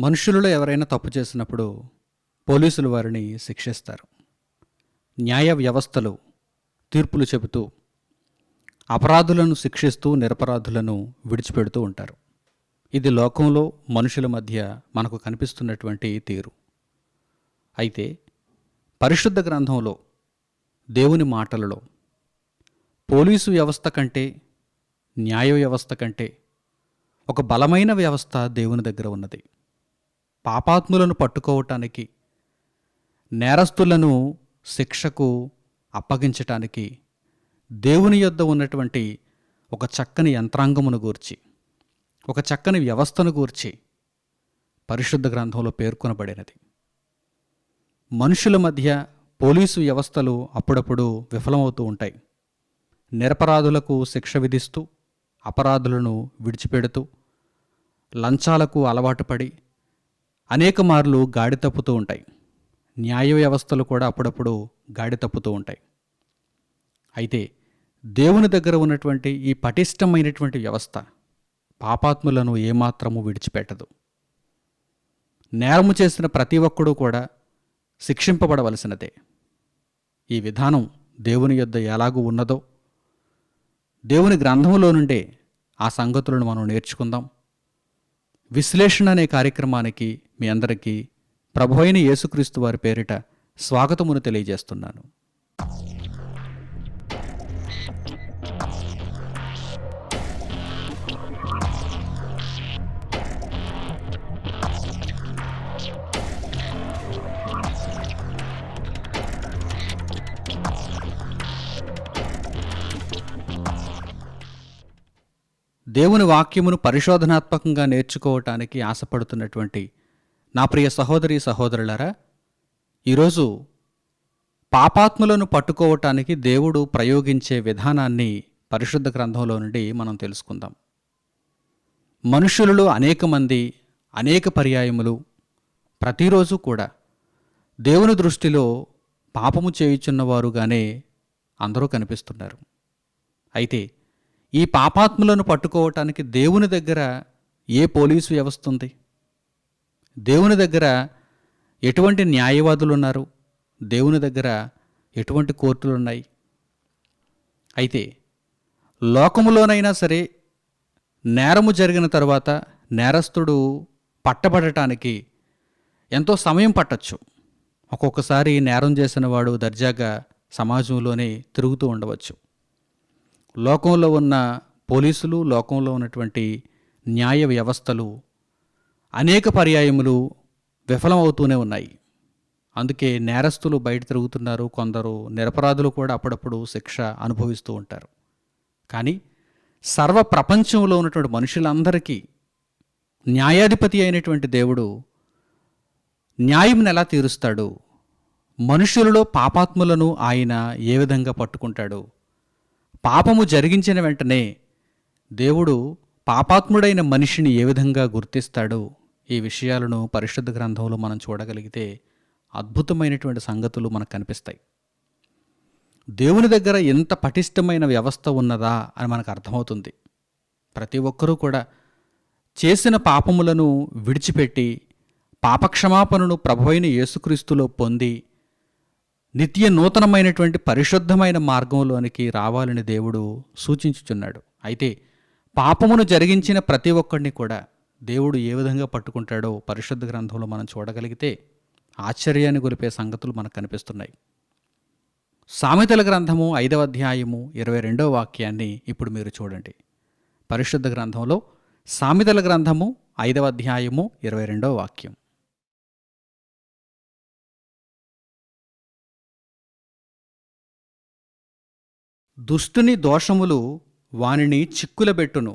మనుషులలో ఎవరైనా తప్పు చేసినప్పుడు పోలీసులు వారిని శిక్షిస్తారు. న్యాయ వ్యవస్థలు తీర్పులు చెబుతూ అపరాధులను శిక్షిస్తూ నిరపరాధులను విడిచిపెడుతూ ఉంటారు. ఇది లోకంలో మనుషుల మధ్య మనకు కనిపిస్తున్నటువంటి తీరు. అయితే పరిశుద్ధ గ్రంథంలో దేవుని మాటలలో పోలీసు వ్యవస్థ కంటే, న్యాయ వ్యవస్థ కంటే ఒక బలమైన వ్యవస్థ దేవుని దగ్గర ఉన్నది. పాపాత్ములను పట్టుకోవటానికి, నేరస్తులను శిక్షకు అప్పగించటానికి దేవుని యొద్ద ఉన్నటువంటి ఒక చక్కని యంత్రాంగమును గూర్చి, ఒక చక్కని వ్యవస్థను గూర్చి పరిశుద్ధ గ్రంథంలో పేర్కొనబడినది. మనుషుల మధ్య పోలీసు వ్యవస్థలు అప్పుడప్పుడు విఫలమవుతూ ఉంటాయి. నిరపరాధులకు శిక్ష విధిస్తూ, అపరాధులను విడిచిపెడుతూ, లంచాలకు అలవాటు పడి అనేక మార్లు గాడి తప్పుతూ ఉంటాయి. న్యాయ వ్యవస్థలు కూడా అప్పుడప్పుడు గాడి తప్పుతూ ఉంటాయి. అయితే దేవుని దగ్గర ఉన్నటువంటి ఈ పటిష్టమైనటువంటి వ్యవస్థ పాపాత్ములను ఏమాత్రము విడిచిపెట్టదు. నేరము చేసిన ప్రతి ఒక్కడూ కూడా శిక్షింపబడవలసినదే. ఈ విధానం దేవుని యొద్ద ఎలాగూ ఉన్నదో దేవుని గ్రంథంలో నుండే ఆ సంగతులను మనం నేర్చుకుందాం. విశ్లేషణ అనే కార్యక్రమానికి మీ అందరికీ ప్రభువైన యేసుక్రీస్తు వారి పేరిట స్వాగతమును తెలియజేస్తున్నాను. దేవుని వాక్యమును పరిశోధనాత్మకంగా నేర్చుకోవటానికి ఆశపడుతున్నటువంటి నా ప్రియ సహోదరి సహోదరులారా, ఈరోజు పాపాత్ములను పట్టుకోవటానికి దేవుడు ప్రయోగించే విధానాన్ని పరిశుద్ధ గ్రంథంలో నుండి మనం తెలుసుకుందాం. మనుషులలో అనేక మంది అనేక పర్యాయములు ప్రతిరోజు కూడా దేవుని దృష్టిలో పాపము చేయుచున్నవారుగానే అందరూ కనిపిస్తున్నారు. అయితే ఈ పాపాత్ములను పట్టుకోవటానికి దేవుని దగ్గర ఏ పోలీసు వ్యవస్థ ఉంది? దేవుని దగ్గర ఎటువంటి న్యాయవాదులు ఉన్నారు? దేవుని దగ్గర ఎటువంటి కోర్టులు ఉన్నాయి? అయితే లోకములోనైనా సరే నేరము జరిగిన తర్వాత నేరస్తుడు పట్టబడటానికి ఎంతో సమయం పట్టచ్చు. ఒక్కొక్కసారి నేరం చేసిన వాడు దర్జాగా సమాజంలోనే తిరుగుతూ ఉండవచ్చు. లోకంలో ఉన్న పోలీసులు, లోకంలో ఉన్నటువంటి న్యాయ వ్యవస్థలు అనేక పర్యాయములు విఫలమవుతూనే ఉన్నాయి. అందుకే నేరస్తులు బయట తిరుగుతున్నారు, కొందరు నిరపరాధులు కూడా అప్పుడప్పుడు శిక్ష అనుభవిస్తూ ఉంటారు. కానీ సర్వ ప్రపంచంలో ఉన్నటువంటి మనుషులందరికీ న్యాయాధిపతి అయినటువంటి దేవుడు న్యాయంను ఎలా తీరుస్తాడు? మనుషులలో పాపాత్ములను ఆయన ఏ విధంగా పట్టుకుంటాడు? పాపము జరిగించిన వెంటనే దేవుడు పాపాత్ముడైన మనిషిని ఏ విధంగా గుర్తిస్తాడు? ఈ విషయాలను పరిశుద్ధ గ్రంథంలో మనం చూడగలిగితే అద్భుతమైనటువంటి సంగతులు మనకు కనిపిస్తాయి. దేవుని దగ్గర ఎంత పటిష్టమైన వ్యవస్థ ఉన్నదా అని మనకు అర్థమవుతుంది. ప్రతి ఒక్కరూ కూడా చేసిన పాపములను విడిచిపెట్టి పాపక్షమాపణను ప్రభువైన యేసుక్రీస్తులో పొంది నిత్య నూతనమైనటువంటి పరిశుద్ధమైన మార్గంలోనికి రావాలని దేవుడు సూచించుచున్నాడు. అయితే పాపమును జరిగించిన ప్రతి ఒక్కడిని కూడా దేవుడు ఏ విధంగా పట్టుకుంటాడో పరిశుద్ధ గ్రంథంలో మనం చూడగలిగితే ఆశ్చర్యాన్ని గొలిపే సంగతులు మనకు కనిపిస్తున్నాయి. సామెతల గ్రంథము 5వ అధ్యాయము 22వ వాక్యాన్ని ఇప్పుడు మీరు చూడండి. పరిశుద్ధ గ్రంథంలో సామెతల గ్రంథము 5వ అధ్యాయము 22వ వాక్యం. దుష్టుని దోషములు వానిని చిక్కులబెట్టును,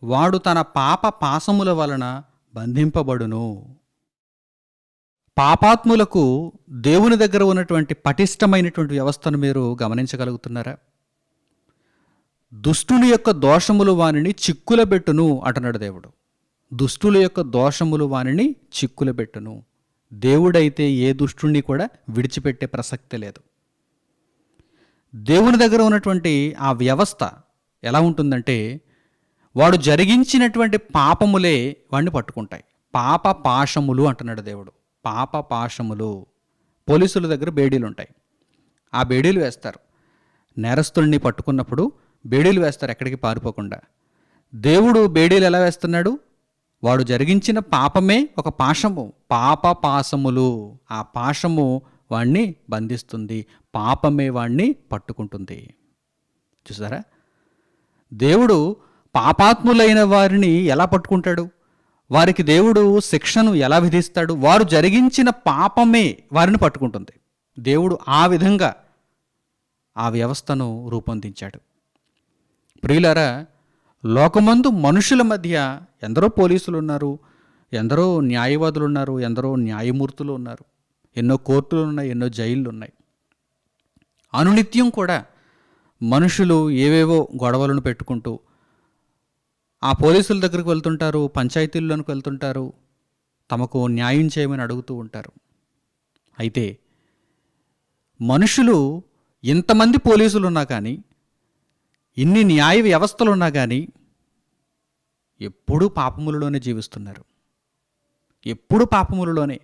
వాడు తన పాప పాసముల వలన బంధింపబడును. పాపాత్ములకు దేవుని దగ్గర ఉన్నటువంటి పటిష్టమైనటువంటి వ్యవస్థను మీరు గమనించగలుగుతున్నారా? దుష్టుని యొక్క దోషములు వానిని చిక్కులబెట్టును అంటున్నాడు దేవుడు. దుష్టుల యొక్క దోషములు వానిని చిక్కులబెట్టును. దేవుడైతే ఏ దుష్టుణ్ణి కూడా విడిచిపెట్టే ప్రసక్తి లేదు. దేవుని దగ్గర ఉన్నటువంటి ఆ వ్యవస్థ ఎలా ఉంటుందంటే, వాడు జరిగించినటువంటి పాపములే వాడిని పట్టుకుంటాయి. పాప పాశములు అంటున్నాడు దేవుడు. పాప పాశములు. పోలీసుల దగ్గర బేడీలు ఉంటాయి. ఆ బేడీలు వేస్తారు. నేరస్తుల్ని పట్టుకున్నప్పుడు బేడీలు వేస్తారు ఎక్కడికి పారిపోకుండా. దేవుడు బేడీలు ఎలా వేస్తున్నాడు? వాడు జరిగించిన పాపమే ఒక పాశము, పాప పాశములు. ఆ పాశము వాణ్ణి బంధిస్తుంది, పాపమే వాణ్ణి పట్టుకుంటుంది. చూసారా? దేవుడు పాపాత్ములైన వారిని ఎలా పట్టుకుంటాడు? వారికి దేవుడు శిక్షను ఎలా విధిస్తాడు? వారు జరిగించిన పాపమే వారిని పట్టుకుంటుంది. దేవుడు ఆ విధంగా ఆ వ్యవస్థను రూపొందించాడు. ప్రియులారా, లోకమందు మనుషుల మధ్య ఎందరో పోలీసులు ఉన్నారు, ఎందరో న్యాయవాదులు ఉన్నారు, ఎందరో న్యాయమూర్తులు ఉన్నారు, ఎన్నో కోర్టులు ఉన్నాయి, ఎన్నో జైళ్ళు ఉన్నాయి. అనునిత్యం కూడా మనుషులు ఏవేవో గొడవలను పెట్టుకుంటూ ఆ పోలీసుల దగ్గరికి వెళ్తుంటారు, పంచాయతీల్లోనికి వెళ్తుంటారు, తమకు న్యాయం చేయమని అడుగుతూ ఉంటారు. అయితే మనుషులు ఇంతమంది పోలీసులు ఉన్నా కానీ, ఇన్ని న్యాయ వ్యవస్థలు ఉన్నా కానీ ఎప్పుడూ పాపములలోనే జీవిస్తున్నారు. ఎప్పుడు పాపములలోనే.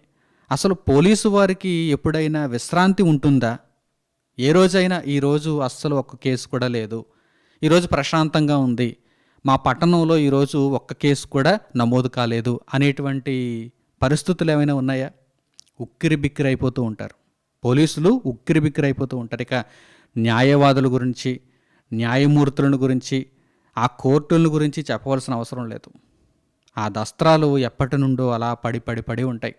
అసలు పోలీసు వారికి ఎప్పుడైనా విశ్రాంతి ఉంటుందా? ఏ రోజైనా ఈరోజు అస్సలు ఒక్క కేసు కూడా లేదు, ఈరోజు ప్రశాంతంగా ఉంది, మా పట్టణంలో ఈరోజు ఒక్క కేసు కూడా నమోదు కాలేదు అనేటువంటి పరిస్థితులు ఏమైనా ఉన్నాయా? ఉక్కిరి బిక్కిరి అయిపోతూ ఉంటారు. పోలీసులు ఉక్కిరి బిక్కిరి అయిపోతూ ఉంటారు. ఇక న్యాయవాదుల గురించి, న్యాయమూర్తులను గురించి, ఆ కోర్టుల గురించి చెప్పవలసిన అవసరం లేదు. ఆ దస్త్రాలు ఎప్పటి నుండో అలా పడి పడి పడి ఉంటాయి.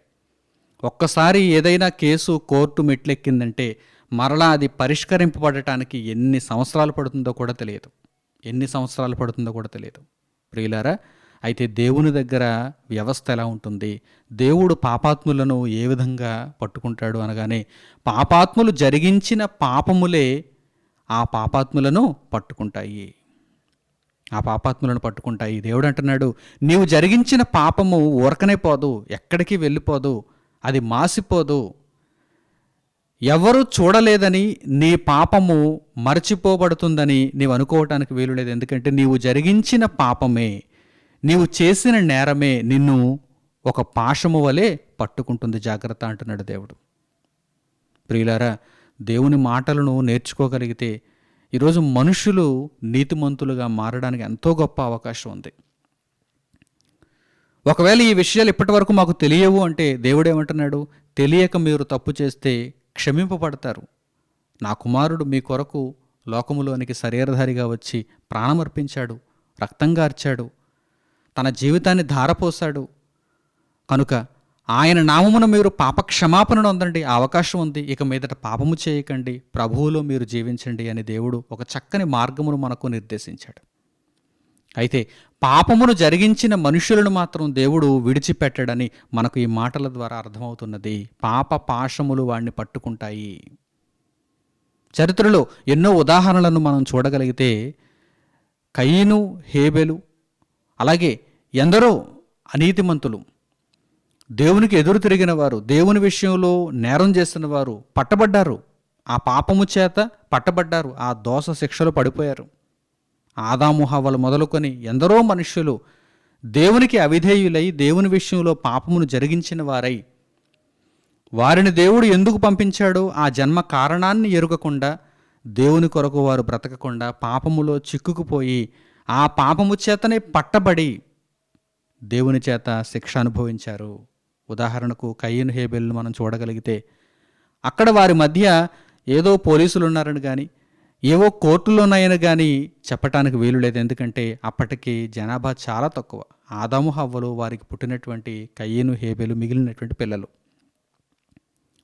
ఒక్కసారి ఏదైనా కేసు కోర్టు మెట్లెక్కిందంటే మరలా అది పరిష్కరింపబడటానికి ఎన్ని సంవత్సరాలు పడుతుందో కూడా తెలియదు. ప్రియులారా, అయితే దేవుని దగ్గర వ్యవస్థ ఎలా ఉంటుంది? దేవుడు పాపాత్ములను ఏ విధంగా పట్టుకుంటాడు అనగానే, పాపాత్ములు జరిగించిన పాపములే ఆ పాపాత్ములను పట్టుకుంటాయి. దేవుడు అంటున్నాడు, నీవు జరిగించిన పాపము ఊరకనే పోదు, ఎక్కడికి వెళ్ళిపోదు, అది మాసిపోదు. ఎవరు చూడలేదని నీ పాపము మరచిపోబడుతుందని నీవు అనుకోవటానికి వీలు లేదు. ఎందుకంటే నీవు జరిగించిన పాపమే, నీవు చేసిన నేరమే నిన్ను ఒక పాశము వలె పట్టుకుంటుంది. జాగ్రత్త అంటున్నాడు దేవుడు. ప్రియులారా, దేవుని మాటలను నేర్చుకోగలిగితే ఈరోజు మనుషులు నీతిమంతులుగా మారడానికి ఎంతో గొప్ప అవకాశం ఉంది. ఒకవేళ ఈ విషయాలు ఇప్పటి వరకు మాకు తెలియవు అంటే దేవుడు ఏమంటున్నాడు? తెలియక మీరు తప్పు చేస్తే క్షమింపబడతారు. నా కుమారుడు మీ కొరకు లోకములోనికి శరీరధారిగా వచ్చి ప్రాణమర్పించాడు, రక్తం గార్చాడు, తన జీవితాన్ని ధారపోశాడు. కనుక ఆయన నామమున మీరు పాప క్షమాపణను పొందండి, ఆ అవకాశం ఉంది. ఇక మీదట పాపము చేయకండి, ప్రభువులో మీరు జీవించండి అని దేవుడు ఒక చక్కని మార్గమును మనకు నిర్దేశించాడు. అయితే పాపమును జరిగించిన మనుషులను మాత్రం దేవుడు విడిచిపెట్టడని మనకు ఈ మాటల ద్వారా అర్థమవుతున్నది. పాప పాశములు వాడిని పట్టుకుంటాయి. చరిత్రలో ఎన్నో ఉదాహరణలను మనం చూడగలిగితే కయీను, హేబెలు, అలాగే ఎందరో అనీతిమంతులు, దేవునికి ఎదురు తిరిగిన వారు, దేవుని విషయంలో నేరం చేసిన వారు పట్టబడ్డారు. ఆ పాపము చేత పట్టబడ్డారు, ఆ దోష శిక్షలు పడిపోయారు. ఆదాము హవ్వలు మొదలుకొని ఎందరో మనుష్యులు దేవునికి అవిధేయులై దేవుని విషయంలో పాపమును జరిగించిన వారై, వారిని దేవుడు ఎందుకు పంపించాడో ఆ జన్మ కారణాన్ని ఎరుగకుండా, దేవుని కొరకు వారు బ్రతకకుండా పాపములో చిక్కుకుపోయి ఆ పాపము చేతనే పట్టబడి దేవుని చేత శిక్ష అనుభవించారు. ఉదాహరణకు కయీను, హేబెల్ను మనం చూడగలిగితే అక్కడ వారి మధ్య ఏదో పోలీసులు ఉన్నారని కానీ, ఏవో కోర్టులోనైనా కానీ చెప్పటానికి వీలు లేదు. ఎందుకంటే అప్పటికి జనాభా చాలా తక్కువ. ఆదాము హవ్వలు, వారికి పుట్టినటువంటి కయీను, హేబెలు, మిగిలినటువంటి పిల్లలు.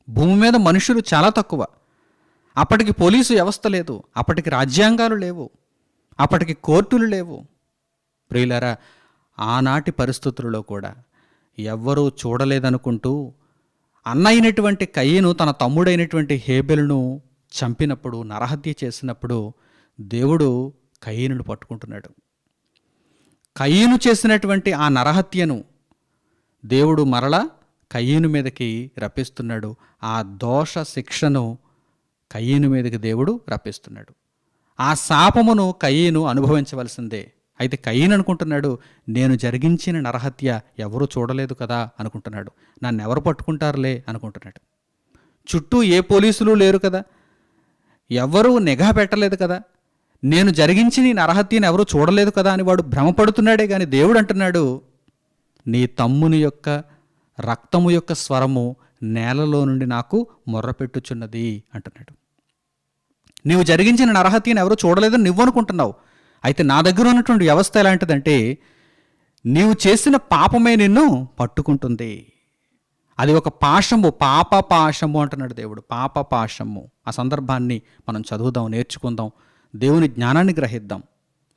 భూమి మీద మనుషులు చాలా తక్కువ. అప్పటికి పోలీసు వ్యవస్థ లేదు, అప్పటికి రాజ్యాంగాలు లేవు, అప్పటికి కోర్టులు లేవు. ప్రియులారా, ఆనాటి పరిస్థితులలో కూడా ఎవ్వరూ చూడలేదనుకుంటూ అన్నైనటువంటి కయీను తన తమ్ముడైనటువంటి హేబెలును చంపినప్పుడు, నరహత్య చేసినప్పుడు దేవుడు కయీనును పట్టుకుంటున్నాడు. కయీను చేసినటువంటి ఆ నరహత్యను దేవుడు మరలా కయీను మీదకి రప్పిస్తున్నాడు. ఆ దోష శిక్షను కయీను మీదకి దేవుడు రప్పిస్తున్నాడు. ఆ శాపమును కయీను అనుభవించవలసిందే. అయితే కయీన్ అనుకుంటున్నాడు, నేను జరిగించిన నరహత్య ఎవరూ చూడలేదు కదా అనుకుంటున్నాడు. నన్ను ఎవరు పట్టుకుంటారులే అనుకుంటున్నాడు. చుట్టూ ఏ పోలీసులు లేరు కదా, ఎవరూ నిఘా పెట్టలేదు కదా, నేను జరిగించిన ఈ నరహత్యను ఎవరూ చూడలేదు కదా అని వాడు భ్రమపడుతున్నాడే కానీ దేవుడు అంటున్నాడు, నీ తమ్ముని యొక్క రక్తము యొక్క స్వరము నేలలో నుండి నాకు మొర్రపెట్టుచున్నది అంటున్నాడు. నీవు జరిగించిన నరహత్యను ఎవరూ చూడలేదని నువ్వు అనుకుంటున్నావు. అయితే నా దగ్గర ఉన్నటువంటి వ్యవస్థ ఎలాంటిదంటే, నీవు చేసిన పాపమే నిన్ను పట్టుకుంటుంది. అది ఒక పాశము, పాప పాశము అంటున్నాడు దేవుడు. పాప పాశము. ఆ సందర్భాన్ని మనం చదువుదాం, నేర్చుకుందాం, దేవుని జ్ఞానాన్ని గ్రహిద్దాం.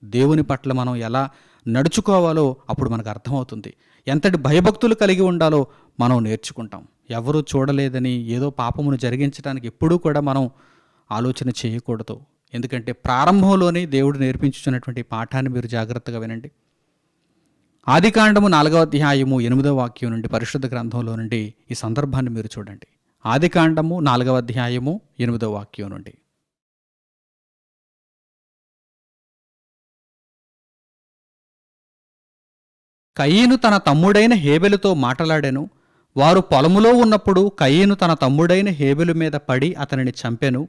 దేవుని పట్ల మనం ఎలా నడుచుకోవాలో అప్పుడు మనకు అర్థమవుతుంది. ఎంతటి భయభక్తులు కలిగి ఉండాలో మనం నేర్చుకుంటాం. ఎవరూ చూడలేదని ఏదో పాపమును జరిగించడానికి ఎప్పుడూ కూడా మనం ఆలోచన చేయకూడదు. ఎందుకంటే ప్రారంభంలోనే దేవుడు నేర్పించుతున్నటువంటి పాఠాన్ని మీరు జాగ్రత్తగా వినండి. ఆదికాండము 4వ అధ్యాయము 8వ వాక్యం నుండి పరిశుద్ధ గ్రంథంలో నుండి ఈ సందర్భాన్ని మీరు చూడండి. ఆదికాండము 4వ అధ్యాయము 8వ వాక్యం నుండి. కయీను తన తమ్ముడైన హేబెలుతో మాటలాడెను. వారు పొలములో ఉన్నప్పుడు కయీను తన తమ్ముడైన హేబెలు మీద పడి అతనిని చంపెను.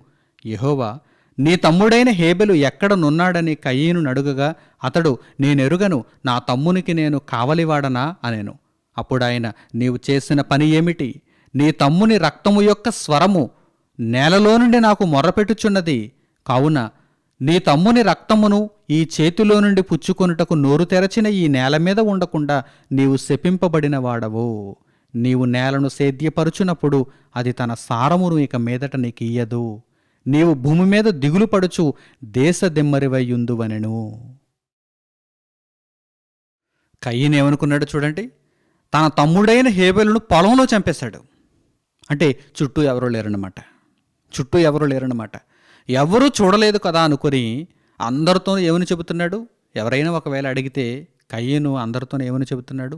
యెహోవా, నీ తమ్ముడైన హేబెలు ఎక్కడ నున్నాడని కయీను నడుగగా అతడు, నేనెరుగను, నా తమ్మునికి నేను కావలివాడనా అనెను. అప్పుడాయన, నీవు చేసిన పని ఏమిటి? నీ తమ్ముని రక్తము యొక్క స్వరము నేలలో నుండి నాకు మొర్రపెట్టుచున్నది. కావున నీ తమ్ముని రక్తమును ఈ చేతిలో నుండి పుచ్చుకొనుటకు నోరు తెరచిన ఈ నేల మీద ఉండకుండా నీవు శపింపబడిన వాడవు. నీవు నేలను సేద్యపరుచునప్పుడు అది తన సారమును ఇక మీదట నీకియ్యదు. నీవు భూమి మీద దిగులు పడుచు దేశదెమ్మరివయ్యుందువనెను. కయీను ఏమనుకున్నాడు చూడండి. తన తమ్ముడైన హేబెలును పొలంలో చంపేశాడు. అంటే చుట్టూ ఎవరూ లేరన్నమాట. ఎవరూ చూడలేదు కదా అనుకుని అందరితో ఏమని చెబుతున్నాడు? ఎవరైనా ఒకవేళ అడిగితే కయీను అందరితో ఏమని చెబుతున్నాడు?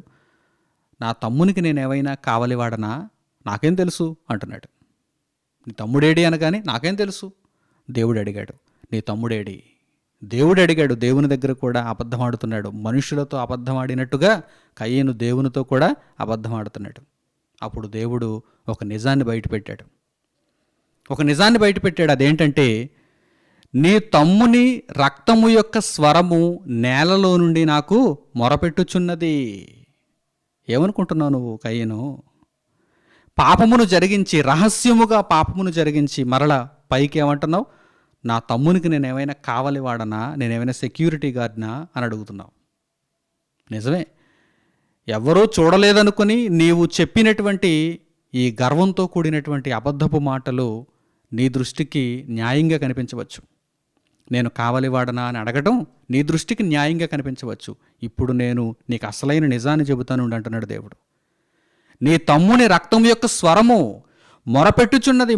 నా తమ్మునికి నేనేమైనా కావలివాడనా? నాకేం తెలుసు అంటున్నాడు. నీ తమ్ముడేడి అనగానే నాకేం తెలుసు? దేవుడు అడిగాడు, నీ తమ్ముడేడి? దేవుడు అడిగాడు. దేవుని దగ్గర కూడా అబద్ధమాడుతున్నాడు. మనుషులతో అబద్ధమాడినట్టుగా కయీను దేవునితో కూడా అబద్ధమాడుతున్నాడు. అప్పుడు దేవుడు ఒక నిజాన్ని బయటపెట్టాడు. అదేంటంటే, నీ తమ్ముని రక్తము యొక్క స్వరము నేలలో నుండి నాకు మొరపెట్టుచున్నది. ఏమనుకుంటున్నావు నువ్వు కయీను? పాపమును జరిగించి, రహస్యముగా పాపమును జరిగించి మరలా పైకి ఏమంటున్నావు? నా తమ్మునికి నేనేమైనా కావలివాడనా, నేనేమైనా సెక్యూరిటీ గార్డ్నా అని అడుగుతున్నావు. నిజమే, ఎవరూ చూడలేదనుకుని నీవు చెప్పినటువంటి ఈ గర్వంతో కూడినటువంటి అబద్ధపు మాటలు నీ దృష్టికి న్యాయంగా కనిపించవచ్చు. నేను కావలివాడనా అని అడగడం నీ దృష్టికి న్యాయంగా కనిపించవచ్చు. ఇప్పుడు నేను నీకు అసలైన నిజాన్ని చెబుతాను అంటున్నాడు దేవుడు. నీ తమ్ముని రక్తం యొక్క స్వరము మొరపెట్టుచున్నది.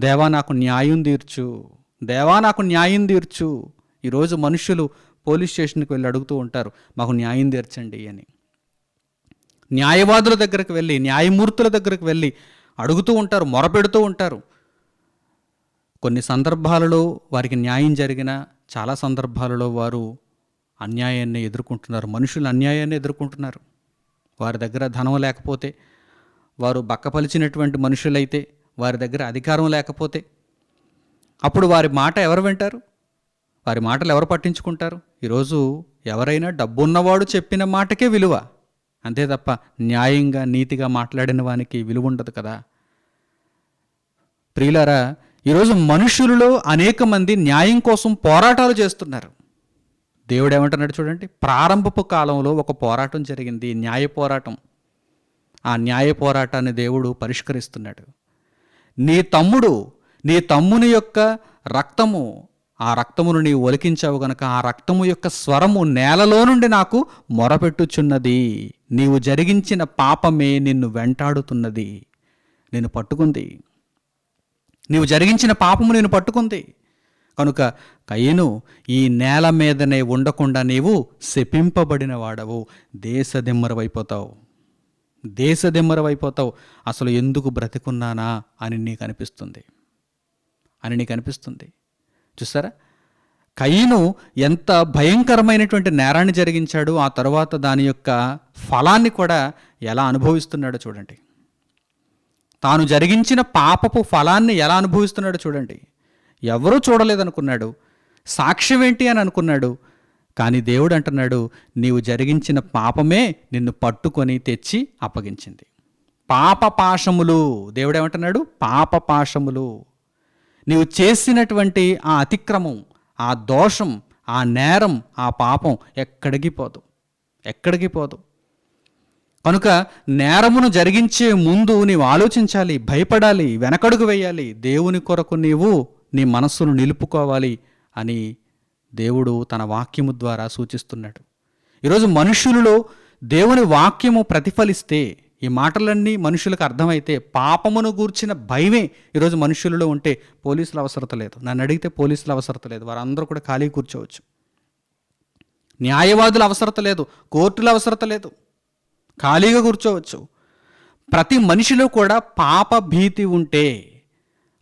దేవా నాకు న్యాయం తీర్చు. ఈరోజు మనుషులు పోలీస్ స్టేషన్కి వెళ్ళి అడుగుతూ ఉంటారు, మాకు న్యాయం తీర్చండి అని. న్యాయవాదుల దగ్గరకు వెళ్ళి, న్యాయమూర్తుల దగ్గరకు వెళ్ళి అడుగుతూ ఉంటారు, మొరపెడుతూ ఉంటారు. కొన్ని సందర్భాలలో వారికి న్యాయం జరిగిన, చాలా సందర్భాలలో వారు అన్యాయాన్ని ఎదుర్కొంటున్నారు. మనుషులు అన్యాయాన్ని ఎదుర్కొంటున్నారు. వారి దగ్గర ధనం లేకపోతే, వారు బక్కపలిచినటువంటి మనుషులైతే, వారి దగ్గర అధికారం లేకపోతే అప్పుడు వారి మాట ఎవరు వింటారు? వారి మాటలు ఎవరు పట్టించుకుంటారు? ఈరోజు ఎవరైనా డబ్బున్నవాడు చెప్పిన మాటకే విలువ, అంతే తప్ప న్యాయంగా నీతిగా మాట్లాడిన వానికి విలువ ఉండదు కదా. ప్రియులారా, ఈరోజు మనుషులలో అనేక మంది న్యాయం కోసం పోరాటాలు చేస్తున్నారు. దేవుడు ఏమంటున్నాడు చూడండి. ప్రారంభపు కాలంలో ఒక పోరాటం జరిగింది, న్యాయ పోరాటం. ఆ న్యాయ పోరాటాన్ని దేవుడు పరిష్కరిస్తున్నాడు. నీ తమ్ముని యొక్క రక్తము, ఆ రక్తమును నీవు ఒలికించావు గనక ఆ రక్తము యొక్క స్వరము నేలలో నుండి నాకు మొరపెట్టుచున్నది. నీవు జరిగించిన పాపమే నిన్ను వెంటాడుతున్నది, నిన్ను పట్టుకుంది. నీవు జరిగించిన పాపము నిన్ను పట్టుకుంది. కనుక కయీను, ఈ నేల మీదనే ఉండకుండా నీవు శపింపబడిన వాడవు, దేశదిమ్మరవైపోతావు. అసలు ఎందుకు బ్రతికున్నానా అని నీకు అనిపిస్తుంది. చూసారా, కయీను ఎంత భయంకరమైనటువంటి నేరాన్ని జరిగించాడు, ఆ తరువాత దాని యొక్క ఫలాన్ని కూడా ఎలా అనుభవిస్తున్నాడో చూడండి. తాను జరిగించిన పాపపు ఫలాన్ని ఎలా అనుభవిస్తున్నాడో చూడండి. ఎవరూ చూడలేదనుకున్నాడు, సాక్ష్యం ఏంటి అని అనుకున్నాడు. కానీ దేవుడు అంటున్నాడు, నీవు జరిగించిన పాపమే నిన్ను పట్టుకొని తెచ్చి అప్పగించింది. పాప పాశములు, దేవుడు ఏమంటున్నాడు? పాప పాశములు. నీవు చేసినటువంటి ఆ అతిక్రమం, ఆ దోషం, ఆ నేరం, ఆ పాపం ఎక్కడికి పోదు, ఎక్కడికి పోదు. కనుక నేరమును జరిగించే ముందు నీవు ఆలోచించాలి, భయపడాలి, వెనకడుగు వేయాలి, దేవుని కొరకు నీవు నీ మనస్సును నిలుపుకోవాలి అని దేవుడు తన వాక్యము ద్వారా సూచిస్తున్నాడు. ఈరోజు మనుషులలో దేవుని వాక్యము ప్రతిఫలిస్తే, ఈ మాటలన్నీ మనుషులకు అర్థమైతే, పాపమును గూర్చిన భయమే ఈరోజు మనుషులలో ఉంటే పోలీసుల అవసరత లేదు. నన్ను అడిగితే పోలీసుల అవసరత లేదు, వారందరూ కూడా ఖాళీ కూర్చోవచ్చు. న్యాయవాదుల అవసరత లేదు, కోర్టుల అవసరత లేదు, ఖాళీగా కూర్చోవచ్చు. ప్రతి మనిషిలో కూడా పాప భీతి ఉంటే,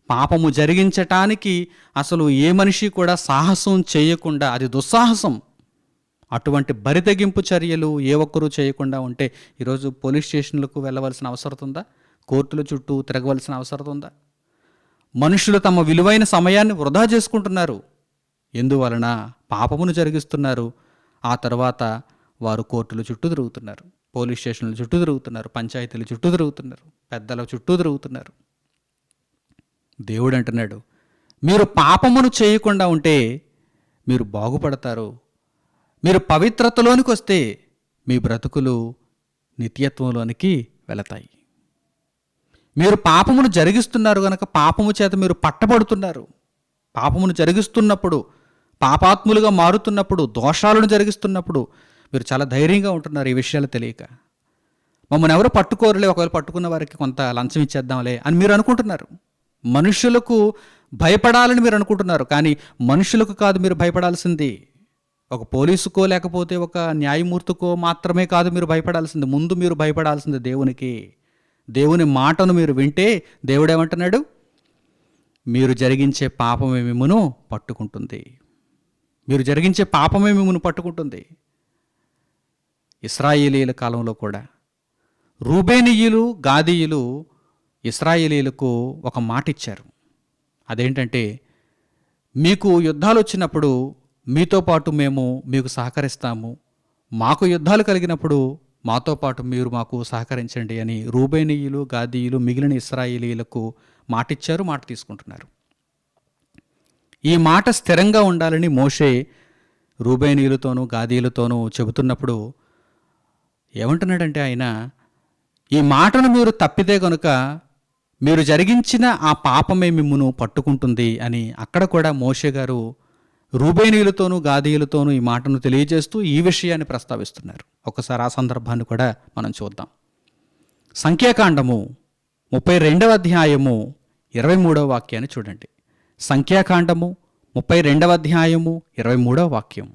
పాపము జరిగించటానికి అసలు ఏ మనిషి కూడా సాహసం చేయకుండా, అది దుస్సాహసం, అటువంటి బరితెగింపు చర్యలు ఏ ఒక్కరూ చేయకుండా ఉంటే ఈరోజు పోలీస్ స్టేషన్లకు వెళ్ళవలసిన అవసరం ఉందా? కోర్టుల చుట్టూ తిరగవలసిన అవసరం ఉందా? మనుషులు తమ విలువైన సమయాన్ని వృధా చేసుకుంటున్నారు. ఎందువలన? పాపమును జరిగిస్తున్నారు. ఆ తర్వాత వారు కోర్టుల చుట్టూ తిరుగుతున్నారు, పోలీస్ స్టేషన్ల చుట్టూ తిరుగుతున్నారు, పంచాయతీల చుట్టూ తిరుగుతున్నారు, పెద్దల చుట్టూ తిరుగుతున్నారు. దేవుడు అంటున్నాడు, మీరు పాపమును చేయకుండా ఉంటే మీరు బాగుపడతారు. మీరు పవిత్రతలోనికి వస్తే మీ బ్రతుకులు నిత్యత్వంలోనికి వెళతాయి. మీరు పాపమును జరిగిస్తున్నారు కనుక పాపము చేత మీరు పట్టబడుతున్నారు. పాపమును జరిగిస్తున్నప్పుడు, పాపాత్ములుగా మారుతున్నప్పుడు, దోషాలను జరిగిస్తున్నప్పుడు మీరు చాలా ధైర్యంగా ఉంటున్నారు. ఈ విషయాలు తెలియక మమ్మల్ని ఎవరు పట్టుకోరులే, ఒకవేళ పట్టుకున్న వారికి కొంత లంచం ఇచ్చేద్దాంలే అని మీరు అనుకుంటున్నారు. మనుషులకు భయపడాలని మీరు అనుకుంటున్నారు. కానీ మనుషులకు కాదు మీరు భయపడాల్సింది. ఒక పోలీసుకో లేకపోతే ఒక న్యాయమూర్తికో మాత్రమే కాదు మీరు భయపడాల్సింది. ముందు మీరు భయపడాల్సింది దేవునికి. దేవుని మాటను మీరు వింటే దేవుడు ఏమంటున్నాడు? మీరు జరిగించే పాపమే మిమ్మును పట్టుకుంటుంది. మీరు జరిగించే పాపమే మిమ్మును పట్టుకుంటుంది. ఇశ్రాయేలీయుల కాలంలో కూడా రూబేనీయులు, గాదీయులు ఇశ్రాయేలీయులకు ఒక మాట ఇచ్చారు. అదేంటంటే, మీకు యుద్ధాలు వచ్చినప్పుడు మీతో పాటు మేము మీకు సహకరిస్తాము, మాకు యుద్ధాలు కలిగినప్పుడు మాతో పాటు మీరు మాకు సహకరించండి అని రూబేనీయులు, గాదీయులు మిగిలిన ఇశ్రాయేలీయులకు మాటిచ్చారు, మాట తీసుకుంటున్నారు. ఈ మాట స్థిరంగా ఉండాలని మోషే రూబేనీయులతోనూ గాదీయులతోనూ చెబుతున్నప్పుడు ఏమంటున్నాడంటే, ఆయన ఈ మాటను మీరు తప్పితే కనుక మీరు జరిగించిన ఆ పాపమే మిమ్మును పట్టుకుంటుంది అని అక్కడ కూడా మోషే గారు రూబేనీయులతోనూ గాదీయులతోనూ ఈ మాటను తెలియజేస్తూ ఈ విషయాన్ని ప్రస్తావిస్తున్నారు. ఒకసారి ఆ సందర్భాన్ని కూడా మనం చూద్దాం. సంఖ్యాకాండము 32వ అధ్యాయము 23వ వాక్యాన్ని చూడండి. సంఖ్యాకాండము 32వ అధ్యాయము 23వ వాక్యం.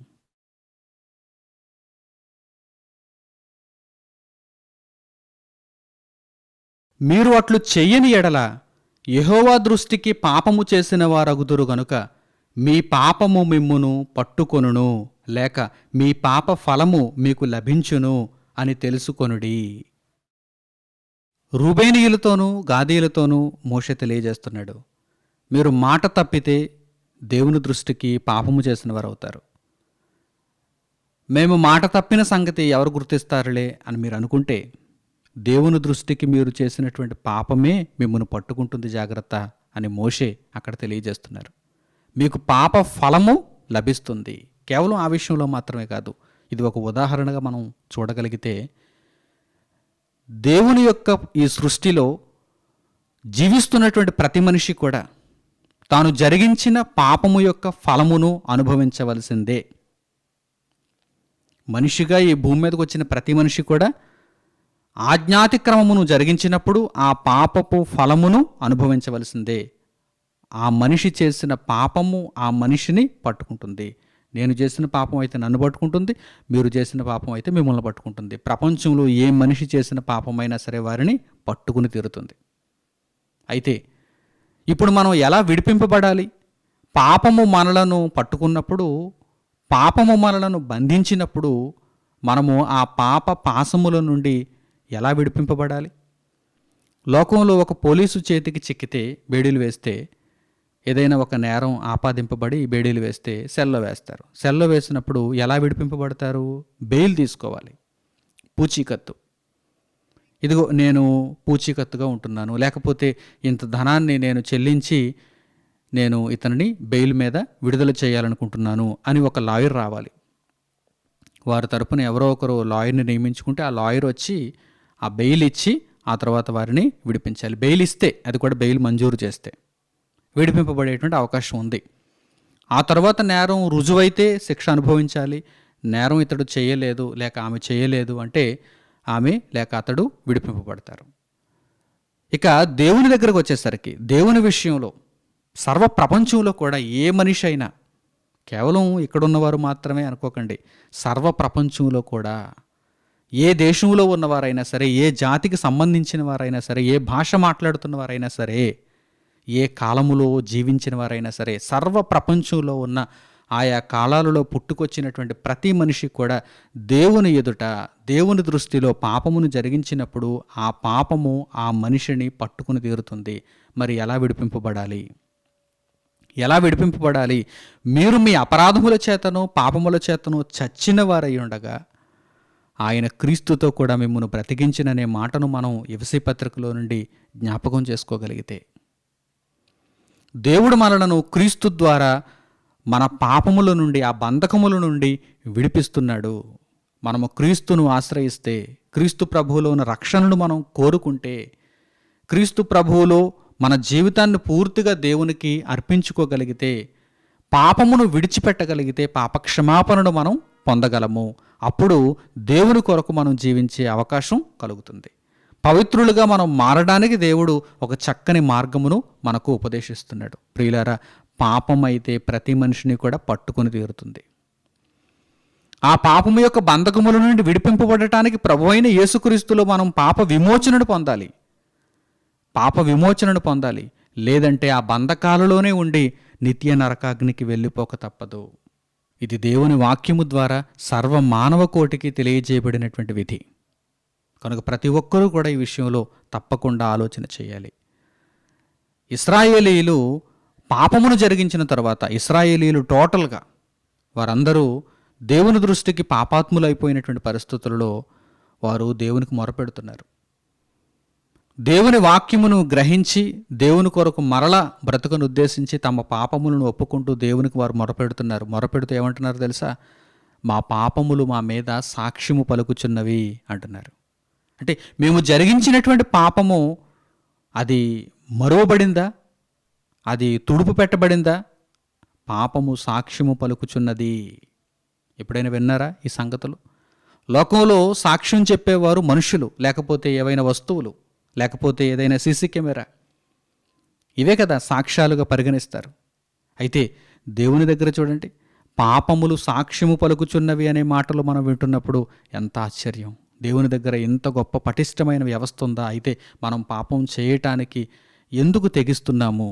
మీరు అట్లు చెయ్యని ఎడల యెహోవా దృష్టికి పాపము చేసిన వారగుదురు గనుక మీ పాపము మిమ్మును పట్టుకొనును, లేక మీ పాప ఫలము మీకు లభించును అని తెలుసుకొనుడి. రూబేనీయులతోనూ గాదీయులతోనూ మోషే తెలియజేస్తున్నాడు, మీరు మాట తప్పితే దేవుని దృష్టికి పాపము చేసిన వారు అవుతారు. మేము మాట తప్పిన సంగతి ఎవరు గుర్తిస్తారులే అని మీరు అనుకుంటే దేవుని దృష్టికి మీరు చేసినటువంటి పాపమే మిమ్మల్ని పట్టుకుంటుంది, జాగ్రత్త అని మోషే అక్కడ తెలియజేస్తున్నారు. మీకు పాప ఫలము లభిస్తుంది. కేవలం ఆ విషయంలో మాత్రమే కాదు, ఇది ఒక ఉదాహరణగా మనం చూడగలిగితే దేవుని యొక్క ఈ సృష్టిలో జీవిస్తున్నటువంటి ప్రతి మనిషి కూడా తాను జరిగించిన పాపము యొక్క ఫలమును అనుభవించవలసిందే. మనిషిగా ఈ భూమి మీదకి వచ్చిన ప్రతి మనిషి కూడా ఆజ్ఞాతిక్రమమును జరిగించినప్పుడు ఆ పాపపు ఫలమును అనుభవించవలసిందే. ఆ మనిషి చేసిన పాపము ఆ మనిషిని పట్టుకుంటుంది. నేను చేసిన పాపం అయితే నన్ను పట్టుకుంటుంది, మీరు చేసిన పాపం అయితే మిమ్మల్ని పట్టుకుంటుంది. ప్రపంచంలో ఏ మనిషి చేసిన పాపమైనా సరే వారిని పట్టుకుని తీరుతుంది. అయితే ఇప్పుడు మనం ఎలా విడిపింపబడాలి? పాపము మనలను పట్టుకున్నప్పుడు, పాపము మనలను బంధించినప్పుడు మనము ఆ పాప పాశముల నుండి ఎలా విడిపింపబడాలి? లోకంలో ఒక పోలీసు చేతికి చిక్కితే, బేడీలు వేస్తే, ఏదైనా ఒక నేరం ఆపాదింపబడి బేడీలు వేస్తే సెల్లో వేస్తారు. సెల్లో వేసినప్పుడు ఎలా విడిపింపబడతారు? బెయిల్ తీసుకోవాలి, పూచీకత్తు. ఇదిగో నేను పూచీకత్తుగా ఉంటున్నాను, లేకపోతే ఇంత ధనాన్ని నేను చెల్లించి నేను ఇతనిని బెయిల్ మీద విడుదల చేయాలనుకుంటున్నాను అని ఒక లాయర్ రావాలి. వారి తరపున ఎవరో ఒకరు లాయర్ని నియమించుకుంటే ఆ లాయర్ వచ్చి ఆ బెయిల్ ఇచ్చి ఆ తర్వాత వారిని విడిపించాలి. బెయిల్ ఇస్తే, అది కూడా బెయిల్ మంజూరు చేస్తే విడిపింపబడేటువంటి అవకాశం ఉంది. ఆ తర్వాత నేరం రుజువైతే శిక్ష అనుభవించాలి. నేరం ఇతడు చేయలేదు లేక ఆమె చేయలేదు అంటే ఆమె లేక అతడు విడిపింపబడతారు. ఇక దేవుని దగ్గరకు వచ్చేసరికి, దేవుని విషయంలో సర్వ ప్రపంచంలో కూడా ఏ మనిషి అయినా, కేవలం ఇక్కడున్నవారు మాత్రమే అనుకోకండి, సర్వ ప్రపంచంలో కూడా ఏ దేశంలో ఉన్నవారైనా సరే, ఏ జాతికి సంబంధించిన వారైనా సరే, ఏ భాష మాట్లాడుతున్న వారైనా సరే, ఏ కాలములో జీవించిన వారైనా సరే, సర్వ ప్రపంచంలో ఉన్న ఆయా కాలాలలో పుట్టుకొచ్చినటువంటి ప్రతి మనిషి కూడా దేవుని ఎదుట, దేవుని దృష్టిలో పాపమును జరిగించినప్పుడు ఆ పాపము ఆ మనిషిని పట్టుకుని తీరుతుంది. మరి ఎలా విడిపింపబడాలి? ఎలా విడిపింపబడాలి? మీరు మీ అపరాధముల చేతను పాపముల చేతను చచ్చిన వారై ఉండగా ఆయన క్రీస్తుతో కూడా మిమ్మల్ని బ్రతికించిననే మాటను మనం ఎఫెసీ పత్రికలో నుండి జ్ఞాపకం చేసుకోగలిగితే, దేవుడు మనలను క్రీస్తు ద్వారా మన పాపముల నుండి, ఆ బంధకముల నుండి విడిపిస్తున్నాడు. మనము క్రీస్తును ఆశ్రయిస్తే, క్రీస్తు ప్రభువులో ఉన్న రక్షణను మనం కోరుకుంటే, క్రీస్తు ప్రభువులో మన జీవితాన్ని పూర్తిగా దేవునికి అర్పించుకోగలిగితే, పాపమును విడిచిపెట్టగలిగితే, పాపక్షమాపణను మనం పొందగలము. అప్పుడు దేవుని కొరకు మనం జీవించే అవకాశం కలుగుతుంది. పవిత్రులుగా మనం మారడానికి దేవుడు ఒక చక్కని మార్గమును మనకు ఉపదేశిస్తున్నాడు. ప్రియులారా, పాపం అయితే ప్రతి మనిషిని కూడా పట్టుకొని తీరుతుంది. ఆ పాపము యొక్క బంధకముల నుండి విడిపింపబడటానికి ప్రభువైన యేసుక్రీస్తులో మనం పాప విమోచనను పొందాలి. పాప విమోచనను పొందాలి. లేదంటే ఆ బంధకాలలోనే ఉండి నిత్య నరకాగ్నికి వెళ్ళిపోక తప్పదు. ఇది దేవుని వాక్యము ద్వారా సర్వ మానవ కోటికి తెలియజేయబడినటువంటి విధి. కనుక ప్రతి ఒక్కరూ కూడా ఈ విషయంలో తప్పకుండా ఆలోచన చేయాలి. ఇశ్రాయేలీయులు పాపమును జరిగించిన తర్వాత, ఇశ్రాయేలీయులు టోటల్గా వారందరూ దేవుని దృష్టికి పాపాత్ములైపోయినటువంటి పరిస్థితులలో వారు దేవునికి మొరపెడుతున్నారు. దేవుని వాక్యమును గ్రహించి దేవుని కొరకు మరల బ్రతుకును ఉద్దేశించి తమ పాపములను ఒప్పుకుంటూ దేవునికి వారు మొరపెడుతున్నారు. మొరపెడుతూ ఏమంటున్నారు తెలుసా? మా పాపములు మా మీద సాక్ష్యము పలుకుచున్నవి అంటున్నారు. అంటే మేము జరిగించినటువంటి పాపము అది మరువబడిందా? అది తుడుపు పెట్టబడిందా? పాపము సాక్ష్యము పలుకుచున్నది. ఎప్పుడైనా విన్నారా ఈ సంగతులు? లోకంలో సాక్ష్యం చెప్పేవారు మనుషులు, లేకపోతే ఏవైనా వస్తువులు, లేకపోతే ఏదైనా సీసీ కెమెరా, ఇవే కదా సాక్ష్యాలుగా పరిగణిస్తారు. అయితే దేవుని దగ్గర చూడండి, పాపములు సాక్ష్యము పలుకుచున్నవి అనే మాటలు మనం వింటున్నప్పుడు ఎంత ఆశ్చర్యం! దేవుని దగ్గర ఎంత గొప్ప పటిష్టమైన వ్యవస్థ ఉందా? అయితే మనం పాపం చేయటానికి ఎందుకు తెగిస్తున్నాము?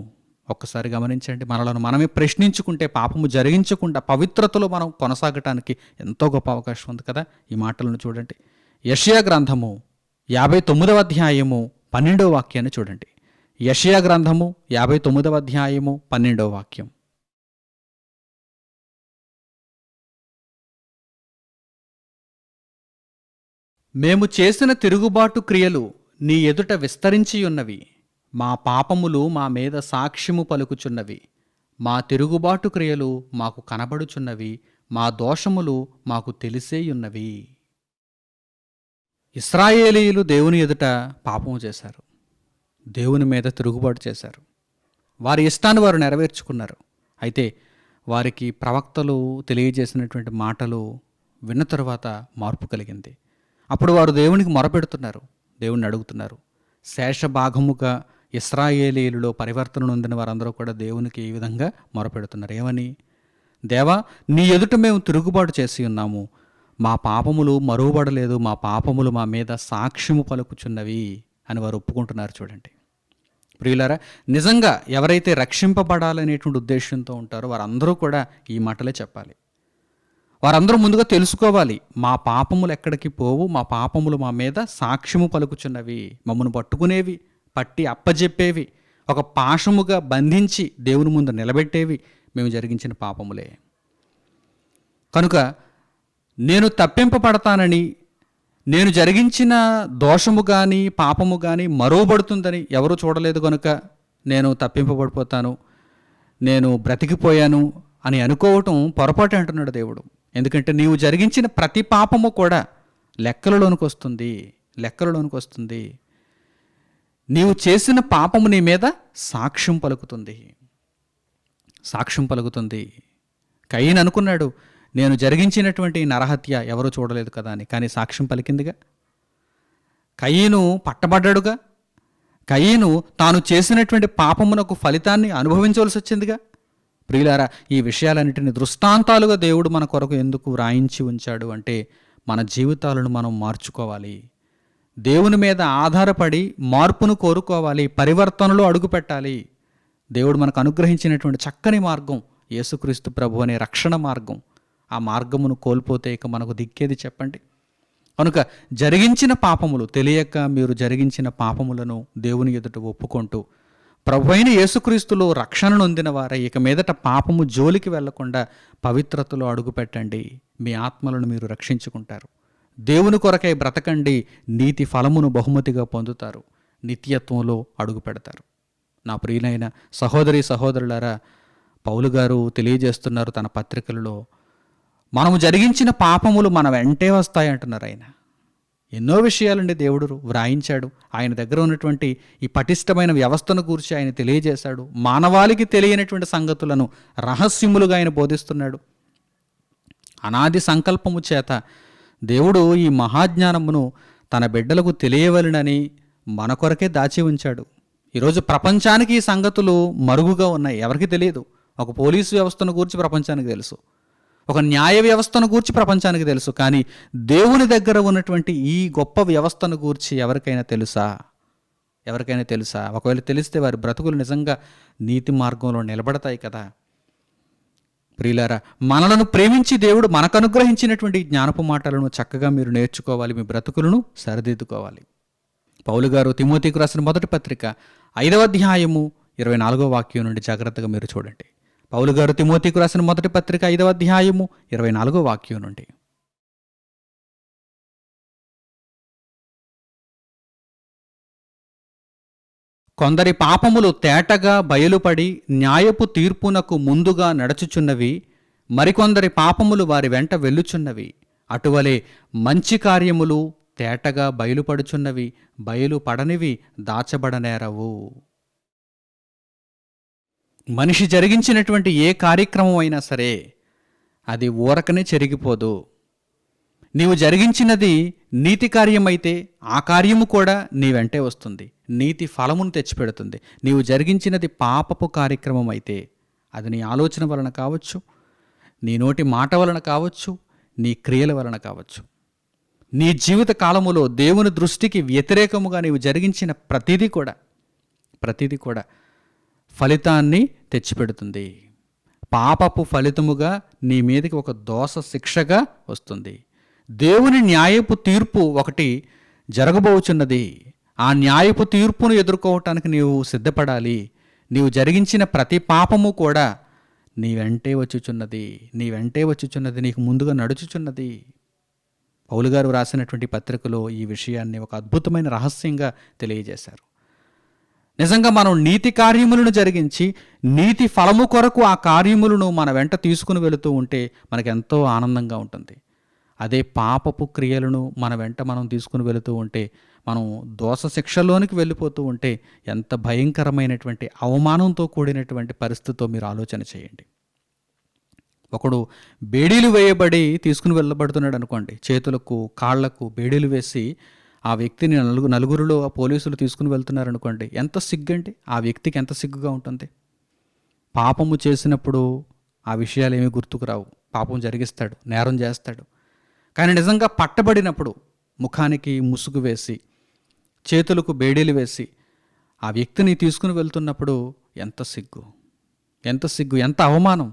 ఒక్కసారి గమనించండి. మనలను మనమే ప్రశ్నించుకుంటే పాపము జరిగించకుండా పవిత్రతలో మనం కొనసాగటానికి ఎంతో గొప్ప అవకాశం ఉంది కదా. ఈ మాటలను చూడండి. యెషయా గ్రంథము 59వ అధ్యాయము 12వ వాక్యాన్ని చూడండి. యెషయా గ్రంథము 59వ అధ్యాయము 12వ వాక్యం. మేము చేసిన తిరుగుబాటు క్రియలు నీ ఎదుట విస్తరించియున్నవి. మా పాపములు మా మీద సాక్ష్యము పలుకుచున్నవి. మా తిరుగుబాటు క్రియలు మాకు కనబడుచున్నవి. మా దోషములు మాకు తెలిసేయున్నవి. ఇశ్రాయేలీయులు దేవుని ఎదుట పాపము చేశారు. దేవుని మీద తిరుగుబాటు చేశారు. వారి ఇష్టాన్ని వారు నెరవేర్చుకున్నారు. అయితే వారికి ప్రవక్తలు తెలియజేసినటువంటి మాటలు విన్న తరువాత మార్పు కలిగింది. అప్పుడు వారు దేవునికి మొరపెడుతున్నారు, దేవుణ్ణి అడుగుతున్నారు. శేషభాగముగా ఇశ్రాయేలీయులలో పరివర్తన నొందిన వారందరూ కూడా దేవునికి ఈ విధంగా మొరపెడుతున్నారు. ఏమని? దేవా, నీ ఎదుట మేము తిరుగుబాటు చేసి ఉన్నాము. మా పాపములు మరువబడలేదు. మా పాపములు మా మీద సాక్ష్యము పలుకుచున్నవి అని వారు ఒప్పుకుంటున్నారు. చూడండి, ప్రియులారా, నిజంగా ఎవరైతే రక్షింపబడాలనేటువంటి ఉద్దేశంతో ఉంటారో వారందరూ కూడా ఈ మాటలే చెప్పాలి. వారందరూ ముందుగా తెలుసుకోవాలి, మా పాపములు ఎక్కడికి పోవు, మా పాపములు మా మీద సాక్ష్యము పలుకుచున్నవి, మమ్మను పట్టుకునేవి, పట్టి అప్పజెప్పేవి, ఒక పాశముగా బంధించి దేవుని ముందు నిలబెట్టేవి మేము జరిగించిన పాపములే. కనుక నేను తప్పింపబడతానని, నేను జరిగించిన దోషము కానీ పాపము కానీ మరోబడుతుందని ఎవరూ చూడలేదు కనుక నేను తప్పింపబడిపోతాను, నేను బ్రతికిపోయాను అని అనుకోవటం పొరపాటు అంటున్నాడు దేవుడు. ఎందుకంటే నీవు జరిగించిన ప్రతి పాపము కూడా లెక్కలలోనికి వస్తుంది. నీవు చేసిన పాపము నీ మీద సాక్ష్యం పలుకుతుంది. కయీను అనుకున్నాడు, నేను జరిగించినటువంటి నరహత్య ఎవరూ చూడలేదు కదా అని, కానీ సాక్ష్యం పలికిందిగా. కయీను పట్టబడ్డాడుగా. కయీను తాను చేసినటువంటి పాపమునకు ఫలితాన్ని అనుభవించవలసి వచ్చిందిగా. ప్రియులారా, ఈ విషయాలన్నిటిని దృష్టాంతాలుగా దేవుడు మన కొరకు ఎందుకు వ్రాయించి ఉంచాడు అంటే, మన జీవితాలను మనం మార్చుకోవాలి, దేవుని మీద ఆధారపడి మార్పును కోరుకోవాలి, పరివర్తనలో అడుగుపెట్టాలి. దేవుడు మనకు అనుగ్రహించినటువంటి చక్కని మార్గం యేసుక్రీస్తు ప్రభు అనే రక్షణ మార్గం. ఆ మార్గమును కోల్పోతే ఇక మనకు దిక్కేది చెప్పండి. కనుక జరిగించిన పాపములు, తెలియక మీరు జరిగించిన పాపములను దేవుని ఎదుట ఒప్పుకుంటూ ప్రభువైన యేసుక్రీస్తులో రక్షణ నొందిన వారై ఇక మీదట పాపము జోలికి వెళ్లకుండా పవిత్రతలో అడుగుపెట్టండి. మీ ఆత్మలను మీరు రక్షించుకుంటారు. దేవుని కొరకై బ్రతకండి, నీతి ఫలమును బహుమతిగా పొందుతారు, నిత్యత్వంలో అడుగు పెడతారు. నా ప్రియులైన సహోదరి సహోదరులారా, పౌలు గారు తెలియజేస్తున్నారు తన పత్రికలలో, మనము జరిగించిన పాపములు మన వెంటే వస్తాయి అంటున్నారు ఆయన. ఎన్నో విషయాలండి దేవుడు వ్రాయించాడు. ఆయన దగ్గర ఉన్నటువంటి ఈ పటిష్టమైన వ్యవస్థను గురించి ఆయన తెలియజేశాడు. మానవాళికి తెలియనటువంటి సంగతులను రహస్యములుగా ఆయన బోధిస్తున్నాడు. అనాది సంకల్పము చేత దేవుడు ఈ మహాజ్ఞానమును తన బిడ్డలకు తెలియవలెనని మన కొరకే దాచి ఉంచాడు. ఈరోజు ప్రపంచానికి ఈ సంగతులు మరుగుగా ఉన్నాయి, ఎవరికి తెలియదు. ఒక పోలీసు వ్యవస్థను గూర్చి ప్రపంచానికి తెలుసు, ఒక న్యాయ వ్యవస్థను గూర్చి ప్రపంచానికి తెలుసు, కానీ దేవుని దగ్గర ఉన్నటువంటి ఈ గొప్ప వ్యవస్థను గూర్చి ఎవరికైనా తెలుసా? ఒకవేళ తెలిస్తే వారి బ్రతుకులు నిజంగా నీతి మార్గంలో నిలబడతాయి కదా. ప్రియులారా, మనలను ప్రేమించి దేవుడు మనకు అనుగ్రహించినటువంటి జ్ఞానపు మాటలను చక్కగా మీరు నేర్చుకోవాలి, మీ బ్రతుకులను సరిదిద్దుకోవాలి. పౌలు గారు తిమోతికి రాసిన మొదటి పత్రిక 5వ అధ్యాయము 24వ వాక్యం నుండి జాగ్రత్తగా మీరు చూడండి. పౌలు గారు తిమోతికి రాసిన మొదటి పత్రిక 5వ అధ్యాయము 24వ వాక్యం నుండి, కొందరి పాపములు తేటగా బయలుపడి న్యాయపు తీర్పునకు ముందుగా నడుచుచున్నవి, మరికొందరి పాపములు వారి వెంట వెళ్ళుచున్నవి. అటువలే మంచి కార్యములు తేటగా బయలుపడుచున్నవి, బయలుపడనివి దాచబడనేరవు. మనిషి జరిగించినటువంటి ఏ కార్యక్రమం అయినా సరే అది ఊరకనే చెరిగిపోదు. నీవు జరిగించినది నీతి కార్యమైతే ఆ కార్యము కూడా నీ వెంటే వస్తుంది, నీతి ఫలమును తెచ్చిపెడుతుంది. నీవు జరిగించినది పాపపు కార్యక్రమం అయితే అది నీ ఆలోచన వలన కావచ్చు, నీ నోటి మాట వలన కావచ్చు, నీ క్రియల వలన కావచ్చు. నీ జీవిత కాలములో దేవుని దృష్టికి వ్యతిరేకముగా నీవు జరిగించిన ప్రతిదీ కూడా ఫలితాన్ని తెచ్చిపెడుతుంది. పాపపు ఫలితముగా నీ మీదకి ఒక దోష శిక్షగా వస్తుంది. దేవుని న్యాయపు తీర్పు ఒకటి జరగబోచున్నది. ఆ న్యాయపు తీర్పును ఎదుర్కోవటానికి నీవు సిద్ధపడాలి. నీవు జరిగించిన ప్రతి పాపము కూడా నీ వెంటే వచ్చుచున్నది, నీకు ముందుగా నడుచుచున్నది. పౌలు గారు రాసినటువంటి పత్రికలో ఈ విషయాన్ని ఒక అద్భుతమైన రహస్యంగా తెలియజేశారు. నిజంగా మనం నీతి కార్యములను జరిగించి నీతి ఫలము కొరకు ఆ కార్యములను మన వెంట తీసుకుని వెళుతూ ఉంటే మనకెంతో ఆనందంగా ఉంటుంది. అదే పాపపు క్రియలను మన వెంట మనం తీసుకుని వెళుతూ ఉంటే, మనం దోష శిక్షలోనికి వెళ్ళిపోతూ ఉంటే ఎంత భయంకరమైనటువంటి అవమానంతో కూడినటువంటి పరిస్థితితో మీరు ఆలోచన చేయండి. ఒకడు బేడీలు వేయబడి తీసుకుని వెళ్ళబడుతున్నాడు అనుకోండి, చేతులకు కాళ్లకు బేడీలు వేసి ఆ వ్యక్తిని నలుగురిలో పోలీసులు తీసుకుని వెళ్తున్నారనుకోండి, ఎంత సిగ్గండి, ఆ వ్యక్తికి ఎంత సిగ్గుగా ఉంటుంది. పాపము చేసినప్పుడు ఆ విషయాలు ఏమీ గుర్తుకు రావు, పాపం జరిగిస్తాడు, నేరం చేస్తాడు. కానీ నిజంగా పట్టబడినప్పుడు ముఖానికి ముసుగు వేసి, చేతులకు బేడీలు వేసి, ఆ వ్యక్తిని తీసుకుని వెళ్తున్నప్పుడు ఎంత సిగ్గు, ఎంత సిగ్గు, ఎంత అవమానం.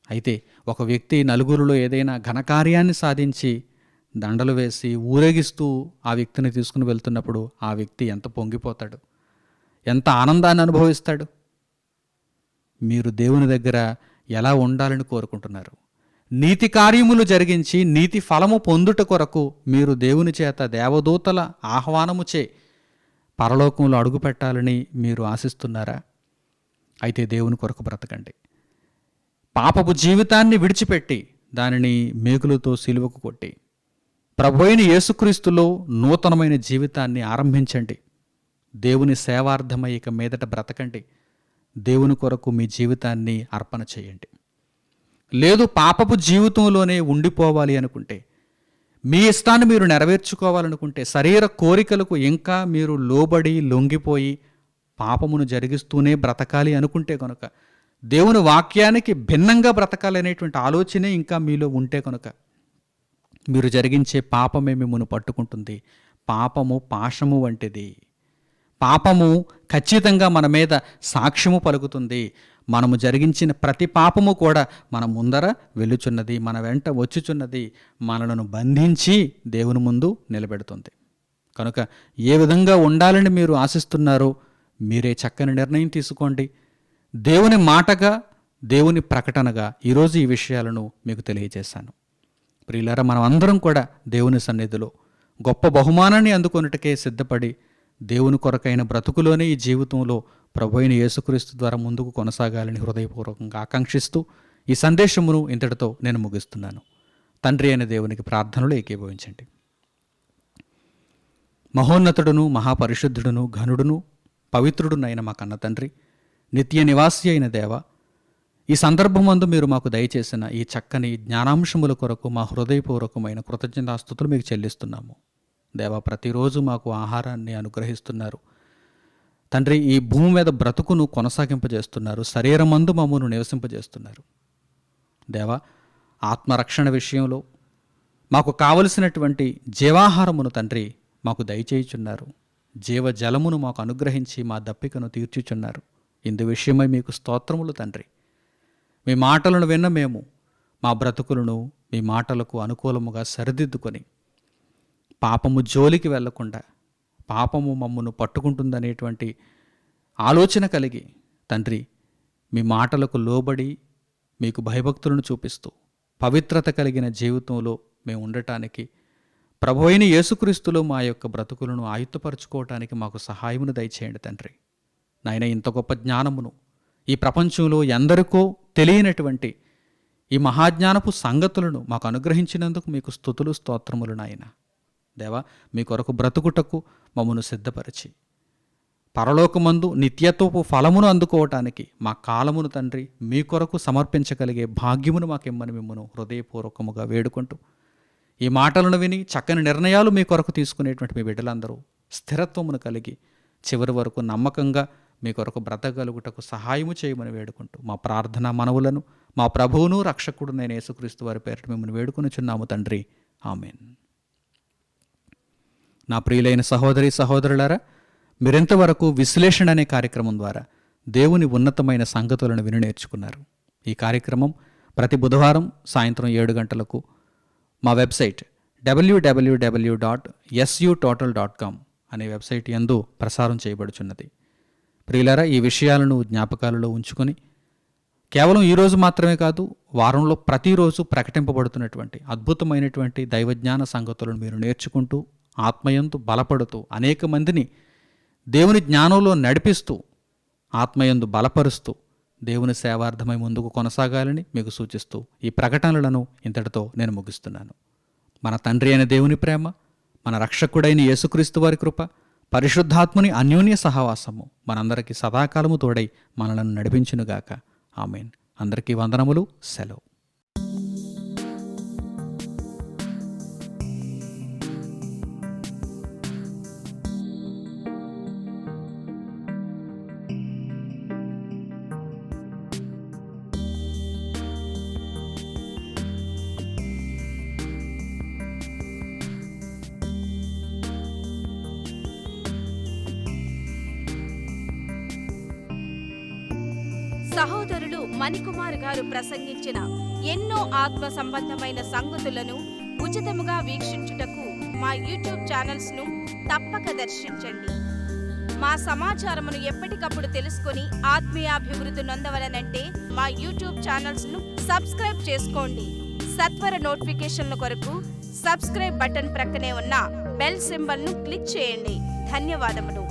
అయితే ఒక వ్యక్తి నలుగురిలో ఏదైనా ఘనకార్యాన్ని సాధించి దండలు వేసి ఊరేగిస్తూ ఆ వ్యక్తిని తీసుకుని వెళ్తున్నప్పుడు ఆ వ్యక్తి ఎంత పొంగిపోతాడు, ఎంత ఆనందాన్ని అనుభవిస్తాడు. మీరు దేవుని దగ్గర ఎలా ఉండాలని కోరుకుంటున్నారు? నీతి కార్యములు జరిగించి నీతి ఫలము పొందుట కొరకు మీరు దేవుని చేత దేవదూతల ఆహ్వానముచే పరలోకంలో అడుగుపెట్టాలని మీరు ఆశిస్తున్నారా? అయితే దేవుని కొరకు బ్రతకండి. పాపపు జీవితాన్ని విడిచిపెట్టి దానిని మేకులతో సిలువకు కొట్టి ప్రభువైన యేసుక్రీస్తులో నూతనమైన జీవితాన్ని ఆరంభించండి. దేవుని సేవార్థమై ఇక మీదట బ్రతకండి. దేవుని కొరకు మీ జీవితాన్ని అర్పణ చేయండి. లేదు పాపపు జీవితంలోనే ఉండిపోవాలి అనుకుంటే, మీ ఇష్టాన్ని మీరు నెరవేర్చుకోవాలనుకుంటే, శరీర కోరికలకు ఇంకా మీరు లోబడి లొంగిపోయి పాపమును జరిగిస్తూనే బ్రతకాలి అనుకుంటే కనుక, దేవుని వాక్యానికి భిన్నంగా బ్రతకాలి అనేటువంటి ఆలోచనే ఇంకా మీలో ఉంటే కనుక, మీరు జరిగించే పాపమే మిమ్మల్ని పట్టుకుంటుంది. పాపము పాశము వంటిది. పాపము ఖచ్చితంగా మన మీద సాక్ష్యము పలుకుతుంది. మనము జరిగించిన ప్రతి పాపము కూడా మన ముందర వెళ్ళుచున్నది, మన వెంట వచ్చుచున్నది, మనలను బంధించి దేవుని ముందు నిలబెడుతుంది. కనుక ఏ విధంగా ఉండాలని మీరు ఆశిస్తున్నారో మీరే చక్కని నిర్ణయం తీసుకోండి. దేవుని మాటగా, దేవుని ప్రకటనగా ఈరోజు ఈ విషయాలను మీకు తెలియజేశాను. ప్రియులారా, మనం అందరం కూడా దేవుని సన్నిధిలో గొప్ప బహుమానాన్ని అందుకొనుటకే సిద్ధపడి దేవుని కొరకైన బ్రతుకులోనే ఈ జీవితంలో ప్రభువైన యేసుక్రీస్తు ద్వారా ముందుకు కొనసాగాలని హృదయపూర్వకంగా ఆకాంక్షిస్తూ ఈ సందేశమును ఇంతటితో నేను ముగిస్తున్నాను. తండ్రి అయిన దేవునికి ప్రార్థనలు ఏకీభవించండి. మహోన్నతుడును, మహాపరిశుద్ధుడును, ఘనుడును, పవిత్రుడునైన మా కన్న తండ్రి, నిత్య నివాసి అయిన దేవ, ఈ సందర్భమందు మీరు మాకు దయచేసిన ఈ చక్కని జ్ఞానాంశముల కొరకు మా హృదయపూర్వకమైన కృతజ్ఞతాస్తుతులు మీకు చెల్లిస్తున్నాము. దేవా, ప్రతిరోజు మాకు ఆహారాన్ని అనుగ్రహిస్తున్నారు తండ్రి. ఈ భూమి మీద బ్రతుకును కొనసాగింపజేస్తున్నారు. శరీరమందు మమ్మను నివసింపజేస్తున్నారు. దేవా, ఆత్మరక్షణ విషయంలో మాకు కావలసినటువంటి జీవాహారమును తండ్రి మాకు దయచేయుచున్నారు. జీవజలమును మాకు అనుగ్రహించి మా దప్పికను తీర్చుచున్నారు. ఇందు విషయమై మీకు స్తోత్రములు తండ్రి. మీ మాటలను విన్న మేము మా బ్రతుకులను మీ మాటలకు అనుకూలముగా సరిదిద్దుకొని పాపము జోలికి వెళ్లకుండా, పాపము మమ్మను పట్టుకుంటుందనేటువంటి ఆలోచన కలిగి తండ్రి మీ మాటలకు లోబడి మీకు భయభక్తులను చూపిస్తూ పవిత్రత కలిగిన జీవితంలో మేము ఉండటానికి, ప్రభువైన యేసుక్రీస్తులో మా యొక్క బ్రతుకులను ఆయుత్తపరచుకోవటానికి మాకు సహాయమును దయచేయండి తండ్రి. నాయన, ఇంత గొప్ప జ్ఞానమును ఈ ప్రపంచంలో ఎందరికో తెలియనటువంటి ఈ మహాజ్ఞానపు సంగతులను మాకు అనుగ్రహించినందుకు మీకు స్తుతులు, స్తోత్రములు నాయన. దేవా, మీ కొరకు బ్రతుకుటకు మమ్మను సిద్ధపరిచి పరలోకమందు నిత్యత్వపు ఫలమును అందుకోవటానికి మా కాలమును తండ్రి మీ కొరకు సమర్పించగలిగే భాగ్యమును మాకిమ్మని మిమ్మను హృదయపూర్వకముగా వేడుకుంటూ, ఈ మాటలను విని చక్కని నిర్ణయాలు మీ కొరకు తీసుకునేటువంటి మీ బిడ్డలందరూ స్థిరత్వమును కలిగి చివరి వరకు నమ్మకంగా మీ కొరకు బ్రతకగలుగుటకు సహాయము చేయమని వేడుకుంటూ మా ప్రార్థన మనవులను మా ప్రభువును రక్షకుడు నేను యేసుక్రీస్తు వారి పేరిట మిమ్మల్ని వేడుకొనుచున్నాము తండ్రి. ఆమెన్. నా ప్రియులైన సహోదరి సహోదరులారా, మీరెంతవరకు విశ్లేషణ అనే కార్యక్రమం ద్వారా దేవుని ఉన్నతమైన సంగతులను విని నేర్చుకున్నారు. ఈ కార్యక్రమం ప్రతి బుధవారం సాయంత్రం 7 గంటలకు మా వెబ్సైట్ www.sutotal.com అనే వెబ్సైట్ యందు ప్రసారం చేయబడుచున్నది. ప్రియులారా, ఈ విషయాలను జ్ఞాపకాలలో ఉంచుకొని కేవలం ఈరోజు మాత్రమే కాదు, వారంలో ప్రతిరోజు ప్రకటింపబడుతున్నటువంటి అద్భుతమైనటువంటి దైవజ్ఞాన సంగతులను మీరు నేర్చుకుంటూ ఆత్మయందు బలపడుతూ అనేక మందిని దేవుని జ్ఞానంలో నడిపిస్తూ ఆత్మయందు బలపరుస్తూ దేవుని సేవార్థమై ముందుకు కొనసాగాలని మీకు సూచిస్తూ ఈ ప్రకటనలను ఇంతటితో నేను ముగిస్తున్నాను. మన తండ్రి అయిన దేవుని ప్రేమ, మన రక్షకుడైన యేసుక్రీస్తు వారి కృప, పరిశుద్ధాత్ముని అన్యోన్య సహవాసము మనందరికీ సదాకాలము తోడై మనలను నడిపించునుగాక. ఆమెన్. అందరికీ వందనములు. సెలవు. సహోదరులు మణికుమార్ గారు ప్రసంగించిన ఎన్నో ఆత్మ సంబంధమైన సంగతులను ఉచితముగా వీక్షించుటకు మా యూట్యూబ్ ఛానల్స్ ను తప్పక దర్శించండి. మా సమాచారమును ఎప్పటికప్పుడు తెలుసుకొని ఆత్మీయాభివృద్ధి నొందవలనంటే మా యూట్యూబ్ ఛానల్స్ ను సబ్స్క్రైబ్ చేసుకోండి. సత్వర నోటిఫికేషన్ల కొరకు సబ్స్క్రైబ్ బటన్ ప్రక్కనే ఉన్న బెల్ సింబల్ ను క్లిక్ చేయండి. ధన్యవాదములు.